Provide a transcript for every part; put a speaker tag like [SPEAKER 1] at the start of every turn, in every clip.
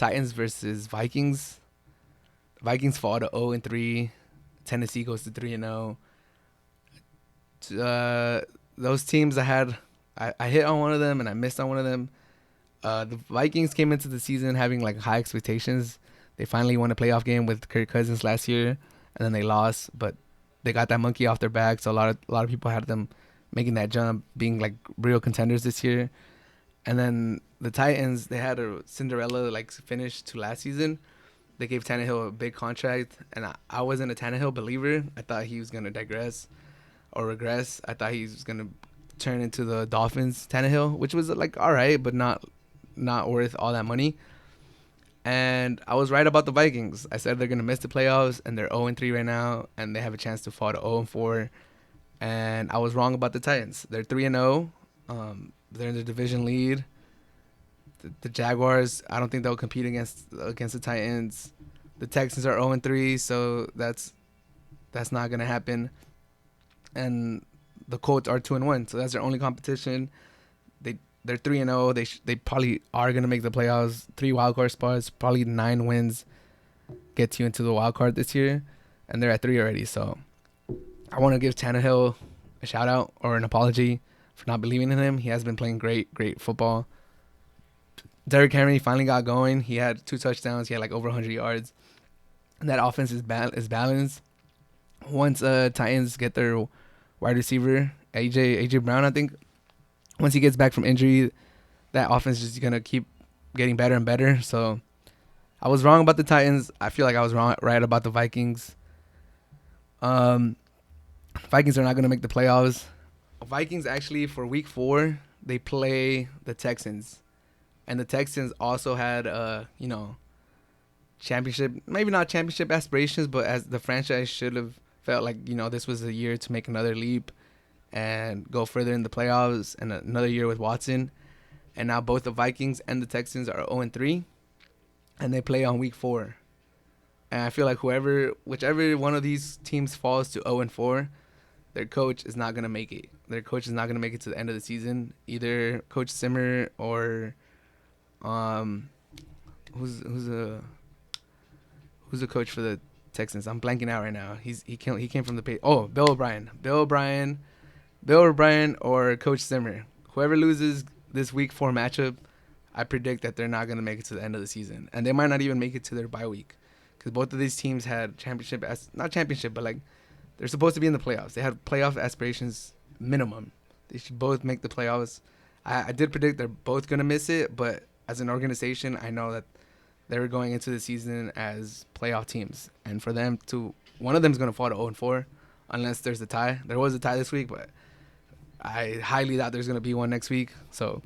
[SPEAKER 1] Titans versus Vikings. Vikings fall to 0-3. Tennessee goes to 3-0. Those teams I hit on one of them and I missed on one of them. The Vikings came into the season having like high expectations. They finally won a playoff game with Kirk Cousins last year, and then they lost, but they got that monkey off their back. So a lot of people had them making that jump, being like real contenders this year. And then the Titans, they had a Cinderella like finish to last season. They gave Tannehill a big contract, and I wasn't a Tannehill believer. I thought he was gonna digress or regress. I thought he was gonna turn into the Dolphins Tannehill, which was like all right, but not worth all that money. And I was right about the Vikings. I said they're gonna miss the playoffs, and they're 0-3 right now, and they have a chance to fall to 0-4. And I was wrong about the Titans. They're 3-0. They're in the division lead. The Jaguars, I don't think they'll compete against the Titans. The Texans are 0-3, so that's not gonna happen. And the Colts are 2-1, so that's their only competition. They're 3-0. They probably are gonna make the playoffs. 3 wild card spots, probably 9 wins gets you into the wild card this year, and they're at 3 already. So I want to give Tannehill a shout out or an apology for not believing in him. He has been playing great football. Derrick Henry finally got going. He had 2 touchdowns. He had like over 100 yards. And that offense is balanced. Once Titans get their wide receiver AJ Brown, I think once he gets back from injury, that offense is just gonna keep getting better and better. So I was wrong about the Titans. I feel like I was right about the Vikings. Vikings are not gonna make the playoffs. Vikings actually for week 4 they play the Texans, and the Texans also had championship, maybe not championship aspirations, but as the franchise should have felt like this was a year to make another leap and go further in the playoffs and another year with Watson. And now both the Vikings and the Texans are 0-3, and they play on week 4. And I feel like whichever one of these teams falls to 0-4, their coach is not gonna make it. Their coach is not gonna make it to the end of the season. Either Coach Zimmer or who's the coach for the Texans? I'm blanking out right now. He came from the page. Oh, Bill O'Brien or Coach Zimmer. Whoever loses this week 4 matchup, I predict that they're not gonna make it to the end of the season, and they might not even make it to their bye week, because both of these teams had not championship, but like they're supposed to be in the playoffs. They had playoff aspirations minimum. They should both make the playoffs. I did predict they're both gonna miss it, but as an organization, I know that they were going into the season as playoff teams, and for them to one of them's gonna fall to 0-4, unless there's a tie. There was a tie this week, but I highly doubt there's gonna be one next week. So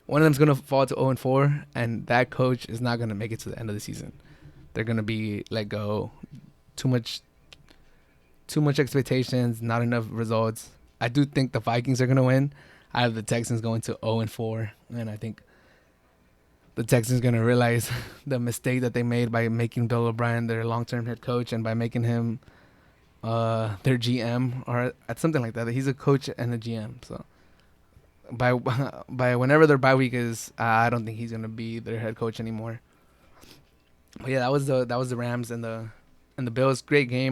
[SPEAKER 1] one of them's gonna fall to 0-4, and that coach is not gonna make it to the end of the season. They're gonna be let go. Too much expectations, not enough results. I do think the Vikings are gonna win. I have the Texans going to 0-4, and I think the Texans are gonna realize the mistake that they made by making Bill O'Brien their long-term head coach and by making him their GM or something like that. He's a coach and a GM, so by whenever their bye week is, I don't think he's gonna be their head coach anymore. But yeah, that was the Rams and the Bills. Great game.